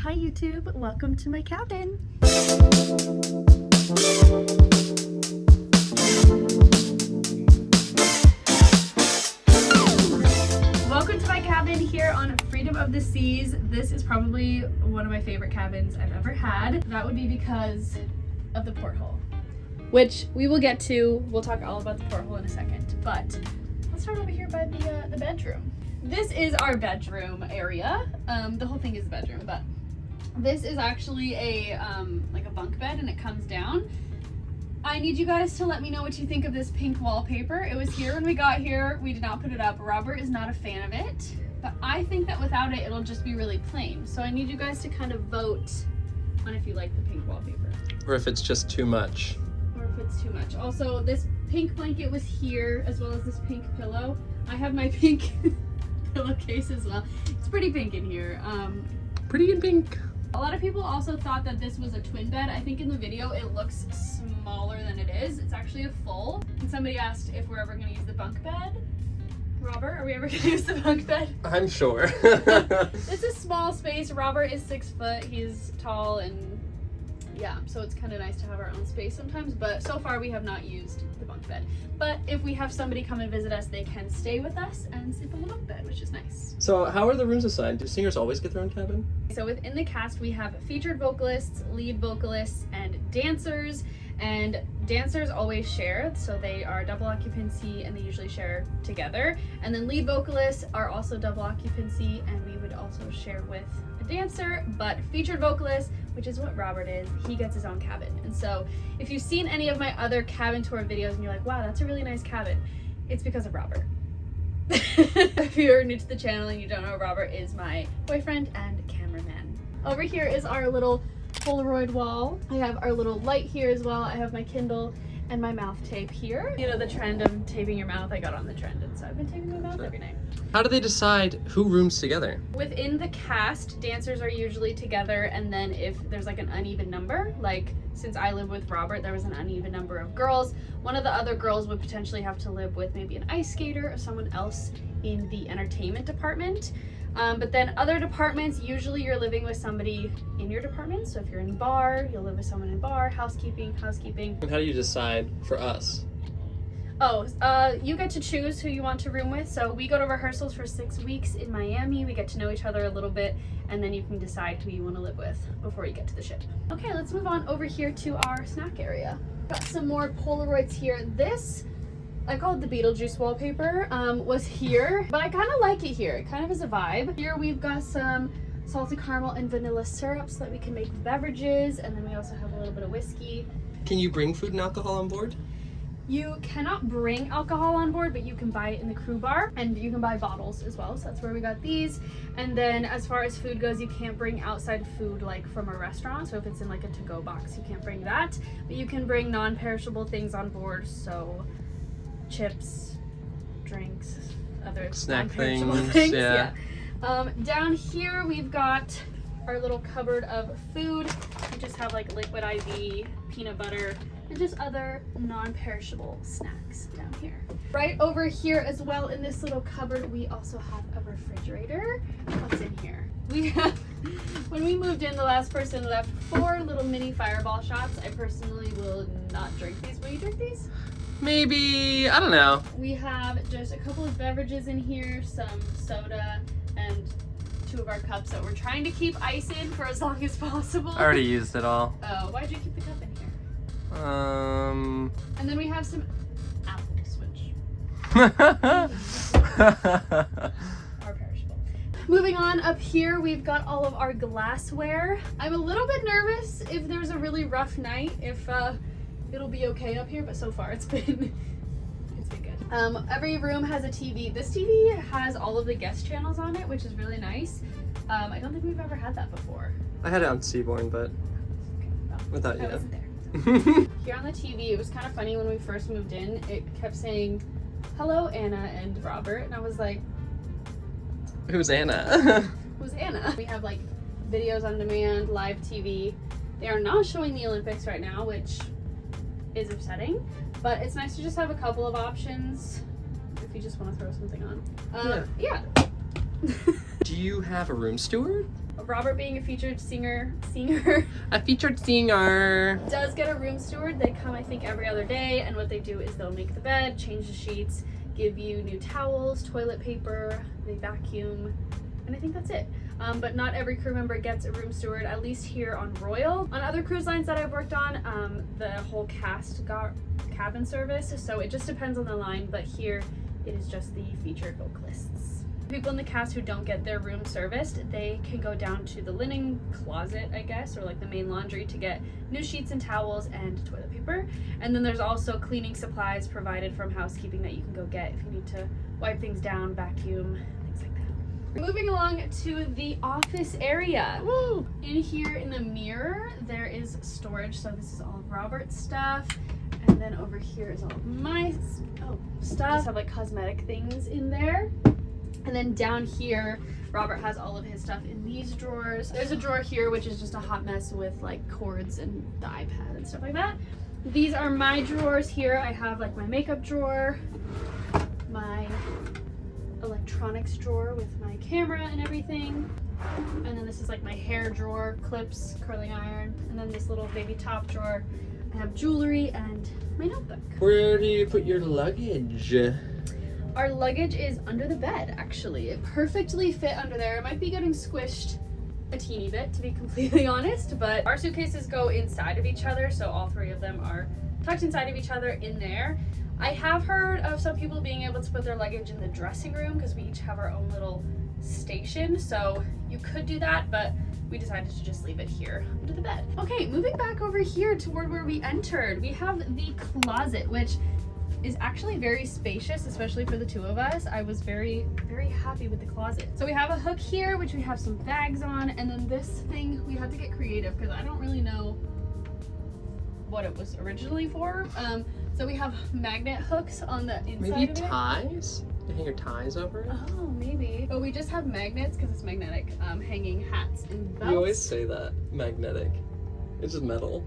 Hi YouTube, welcome to my cabin. Welcome to my cabin here on Freedom of the Seas. This is probably one of my favorite cabins I've ever had. That would be because of the porthole, which we will get to. We'll talk all about the porthole in a second, but let's start over here by the bedroom. This is our bedroom area. The whole thing is a bedroom, but this is actually a like a bunk bed, and it comes down. I need you guys to let me know what you think of this pink wallpaper. It was here when we got here. We did not put it up. Robert is not a fan of it, but I think that without it, it'll just be really plain. So I need you guys to kind of vote on if you like the pink wallpaper. Or if it's just too much. Or if it's too much. Also, this pink blanket was here, as well as this pink pillow. I have my pink pillowcase as well. It's pretty pink in here. Pretty in pink. A lot of people also thought that this was a twin bed. I think in the video it looks smaller than it is. It's actually a full. And somebody asked if we're ever going to use the bunk bed. Robert, are we ever going to use the bunk bed? I'm sure. It's a small space. Robert is 6 foot. He's tall, and yeah, so it's kind of nice to have our own space sometimes, but so far we have not used the bunk bed. But if we have somebody come and visit us, they can stay with us and sleep on the bunk bed, which is nice. So how are the rooms assigned? Do singers always get their own cabin? So within the cast, we have featured vocalists, lead vocalists, and dancers. And dancers always share, so they are double occupancy and they usually share together. And then lead vocalists are also double occupancy, and we would also share with a dancer. But featured vocalist, which is what Robert is, he gets his own cabin. And so if you've seen any of my other cabin tour videos and you're like, wow, that's a really nice cabin, it's because of Robert. If you're new to the channel and you don't know, Robert is my boyfriend and cameraman. Over here is our little Polaroid wall. I have our little light here as well. I have my Kindle and my mouth tape here. You know, the trend of taping your mouth, I got on the trend, and so I've been taping my mouth every night. How do they decide who rooms together? Within the cast, dancers are usually together, and then if there's like an uneven number, like since I live with Robert, there was an uneven number of girls, one of the other girls would potentially have to live with maybe an ice skater or someone else in the entertainment department. But then other departments, usually you're living with somebody in your department. So if you're in bar, you'll live with someone in bar, housekeeping. And how do you decide for us? Oh, you get to choose who you want to room with. So we go to rehearsals for 6 weeks in Miami. We get to know each other a little bit, and then you can decide who you want to live with before you get to the ship. Okay, let's move on over here to our snack area. Got some more Polaroids here. This, I call it the Beetlejuice wallpaper, was here, but I kind of like it here. It kind of is a vibe. Here we've got some salted caramel and vanilla syrup so that we can make beverages, and then we also have a little bit of whiskey. Can you bring food and alcohol on board? You cannot bring alcohol on board, but you can buy it in the crew bar, and you can buy bottles as well, so that's where we got these. And then as far as food goes, you can't bring outside food like from a restaurant, so if it's in like a to-go box, you can't bring that, but you can bring non-perishable things on board, so chips, drinks, other snack non-perishable things. Yeah. Down here we've got our little cupboard of food. We just have like liquid IV, peanut butter, and just other non-perishable snacks down here. Right over here as well in this little cupboard, we also have a refrigerator. What's in here? We have, when we moved in, the last person left 4 little mini Fireball shots. I personally will not drink these. Will you drink these? Maybe, I don't know. We have just a couple of beverages in here, some soda, and 2 of our cups that we're trying to keep ice in for as long as possible. I already used it all. Oh, why'd you keep the cup in here? And then we have some apple switch. Are perishable. Moving on, up here we've got all of our glassware. I'm a little bit nervous if there's a really rough night, if it'll be okay up here, but so far it's been good. Every room has a TV. This TV has all of the guest channels on it, which is really nice. I don't think we've ever had that before. I had it on Seaborn, but okay, well, without I you. wasn't there. Here on the TV, it was kind of funny when we first moved in. It kept saying, "Hello, Anna and Robert," and I was like, "Who's Anna?" Who's Anna? We have like videos on demand, live TV. They are not showing the Olympics right now, which is upsetting, but it's nice to just have a couple of options if you just want to throw something on. Yeah. Do you have a room steward? A Robert, being a featured singer A featured singer. does get a room steward. They come, I think, every other day, and what they do is they'll make the bed, change the sheets, give you new towels, toilet paper, they vacuum, and I think that's it. But not every crew member gets a room steward, at least here on Royal. On other cruise lines that I've worked on, the whole cast got cabin service, so it just depends on the line, but here it is just the featured vocalists. People in the cast who don't get their room serviced, they can go down to the linen closet, I guess, or like the main laundry to get new sheets and towels and toilet paper. And then there's also cleaning supplies provided from housekeeping that you can go get if you need to wipe things down, vacuum, things like that. Moving along to the office area. Woo! In here in the mirror, there is storage. So this is all of Robert's stuff. And then over here is all of my stuff. Just have like cosmetic things in there. And then down here, Robert has all of his stuff in these drawers. There's a drawer here, which is just a hot mess with like cords and the iPad and stuff like that. These are my drawers here. I have like my makeup drawer, my electronics drawer with my camera and everything. And then this is like my hair drawer, clips, curling iron. And then this little baby top drawer. I have jewelry and my notebook. Where do you put your luggage? Our luggage is under the bed, actually. It perfectly fit under there. It might be getting squished a teeny bit, to be completely honest, but our suitcases go inside of each other, so all three of them are tucked inside of each other in there. I have heard of some people being able to put their luggage in the dressing room because we each have our own little station, so you could do that, but we decided to just leave it here under the bed. Okay, moving back over here toward where we entered, we have the closet, which is actually very spacious, especially for the two of us. I was very, very happy with the closet. So we have a hook here, which we have some bags on, and then this thing, we had to get creative because I don't really know what it was originally for. So we have magnet hooks on the inside Maybe of it. ties? You hang your ties over it? Oh, maybe. But we just have magnets because it's magnetic, hanging hats and belts. You always say that. Magnetic. It's just metal.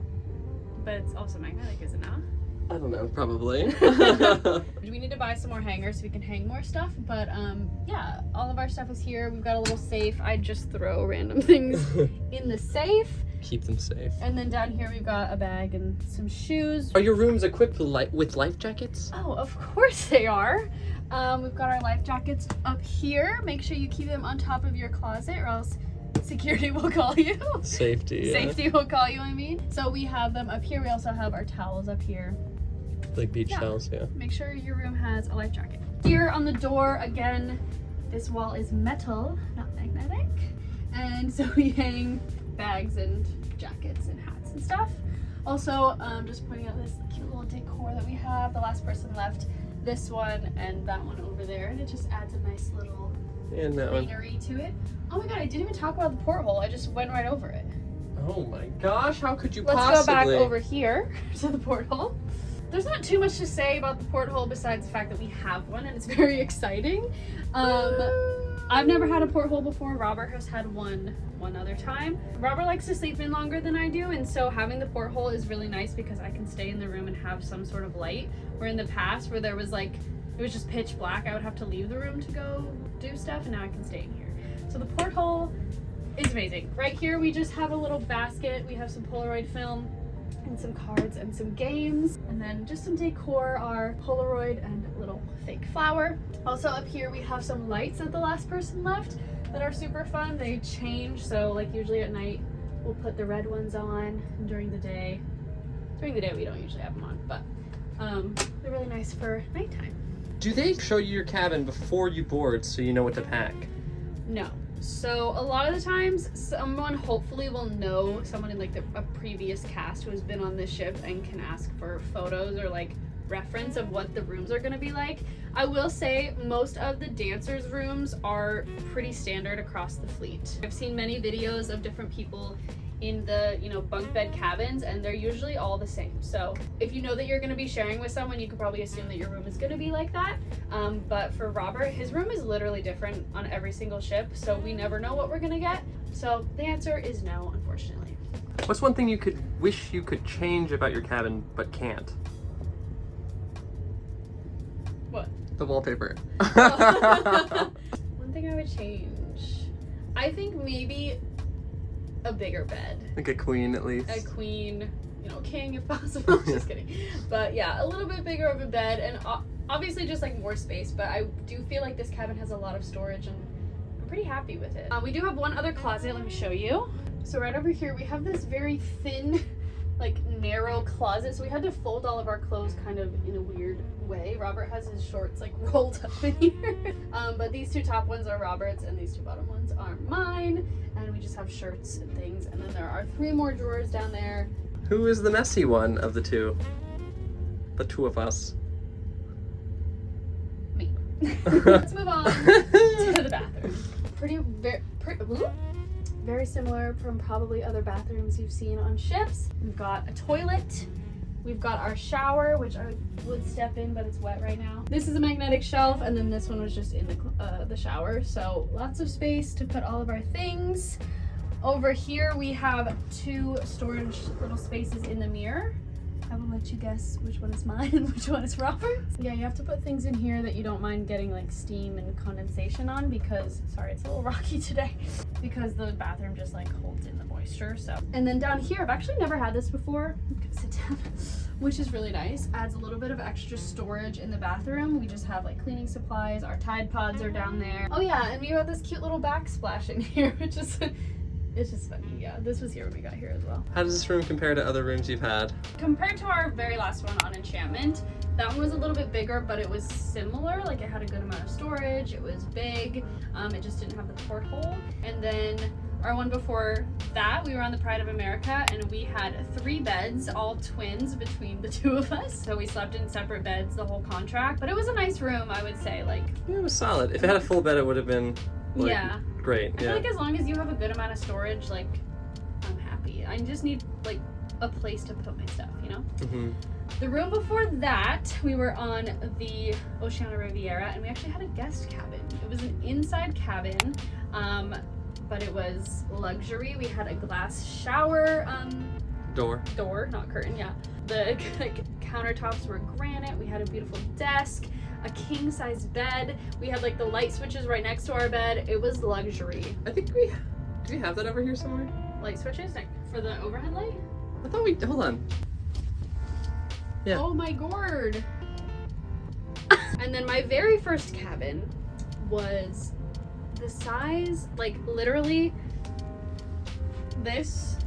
But it's also magnetic, is it not? I don't know, probably. We need to buy some more hangers so we can hang more stuff, but yeah, all of our stuff is here. We've got a little safe. I just throw random things in the safe. Keep them safe. And then down here we've got a bag and some shoes. Are your rooms equipped with life jackets? Oh, of course they are. We've got our life jackets up here. Make sure you keep them on top of your closet or else security will call you. Safety, yeah. Safety will call you, I mean. So we have them up here. We also have our towels up here. Like beach towels, yeah. Make sure your room has a life jacket. Here on the door, again, this wall is metal, not magnetic. And so we hang bags and jackets and hats and stuff. Also, just pointing out this cute little decor that we have. The last person left this one and that one over there. And it just adds a nice little And that one. greenery to it. Oh my god, I didn't even talk about the porthole. I just went right over it. Oh my gosh, how could you Let's possibly? go back over here to the porthole. There's not too much to say about the porthole besides the fact that we have one and it's very exciting. I've never had a porthole before. Robert has had one other time. Robert likes to sleep in longer than I do, and so having the porthole is really nice because I can stay in the room and have some sort of light. Where in the past, where there was like, it was just pitch black, I would have to leave the room to go do stuff, and now I can stay in here. So the porthole is amazing. Right here we just have a little basket. We have some Polaroid film and some cards and some games, and then just some decor, our Polaroid and little fake flower. Also up here we have some lights that the last person left that are super fun. They change, so like usually at night we'll put the red ones on, and during the day we don't usually have them on, but they're really nice for nighttime. Do they show you your cabin before you board so you know what to pack? No. So a lot of the times someone hopefully will know someone in like a previous cast who has been on this ship and can ask for photos or like reference of what the rooms are going to be like. I will say most of the dancers' rooms are pretty standard across the fleet. I've seen many videos of different people in the, bunk bed cabins, and they're usually all the same. So if you know that you're going to be sharing with someone, you can probably assume that your room is going to be like that. But for Robert, his room is literally different on every single ship, so we never know what we're going to get. So the answer is no, unfortunately. What's one thing you could wish you could change about your cabin but can't? What? The wallpaper. One thing I would change. I think maybe a bigger bed. Like a queen at least. A queen, you know, king if possible. Just kidding. But yeah, a little bit bigger of a bed, and obviously just like more space, but I do feel like this cabin has a lot of storage and I'm pretty happy with it. We do have one other closet, let me show you. So right over here we have this very thin, like narrow closet, so we had to fold all of our clothes kind of in a weird way. Robert has his shorts like rolled up in here. But these two top ones are Robert's and these two bottom ones are mine, and we just have shirts and things, and then there are 3 more drawers down there. Who is the messy one of the two? The two of us. Me. Let's move on to the bathroom. Very similar from probably other bathrooms you've seen on ships. We've got a toilet. We've got our shower, which I would step in, but it's wet right now. This is a magnetic shelf, and then this one was just in the shower. So lots of space to put all of our things. Over here, we have 2 storage little spaces in the mirror. I will let you guess which one is mine and which one is Robert's. Yeah, you have to put things in here that you don't mind getting like steam and condensation on because, sorry, it's a little rocky today, because the bathroom just like holds in the moisture, so. And then down here, I've actually never had this before. I'm gonna sit down, which is really nice. Adds a little bit of extra storage in the bathroom. We just have like cleaning supplies, our Tide Pods are down there. Oh yeah, and we have this cute little backsplash in here, which is, it's just funny. Yeah, this was here when we got here as well. How does this room compare to other rooms you've had? Compared to our very last one on Enchantment, that one was a little bit bigger, but it was similar. Like, it had a good amount of storage, it was big, it just didn't have the porthole. And then our one before that, we were on the Pride of America, and we had 3 beds, all twins between the 2 of us. So we slept in separate beds the whole contract, but it was a nice room, I would say. Like, it was solid. If it had a full bed, it would have been like, yeah, great. I feel like as long as you have a good amount of storage, like, I'm happy. I just need like a place to put my stuff, you know? Mm-hmm. The room before that, we were on the Oceana Riviera, and we actually had a guest cabin. It was an inside cabin, but it was luxury. We had a glass shower door, not curtain, yeah. The countertops were granite. We had a beautiful desk, a king-size bed. We had like the light switches right next to our bed. It was luxury. I think do we have that over here somewhere? Light switches for the overhead light? I thought hold on. Yeah. Oh my gourd. And then my very first cabin was the size, like literally this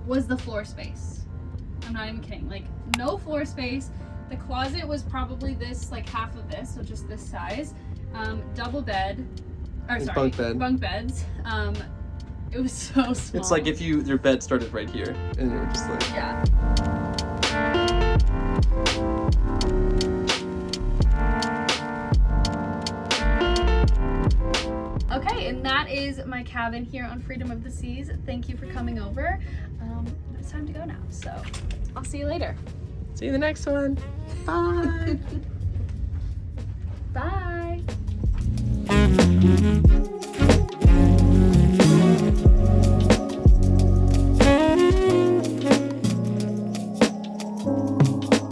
was the floor space. I'm not even kidding. Like, no floor space. The closet was probably this, like half of this, so just this size. Double bed, or sorry, bunk beds. It was so small. It's like if your bed started right here, and you were just like, yeah. Okay, and that is my cabin here on Freedom of the Seas. Thank you for coming over. It's time to go now, so I'll see you later. See you in the next one. Bye.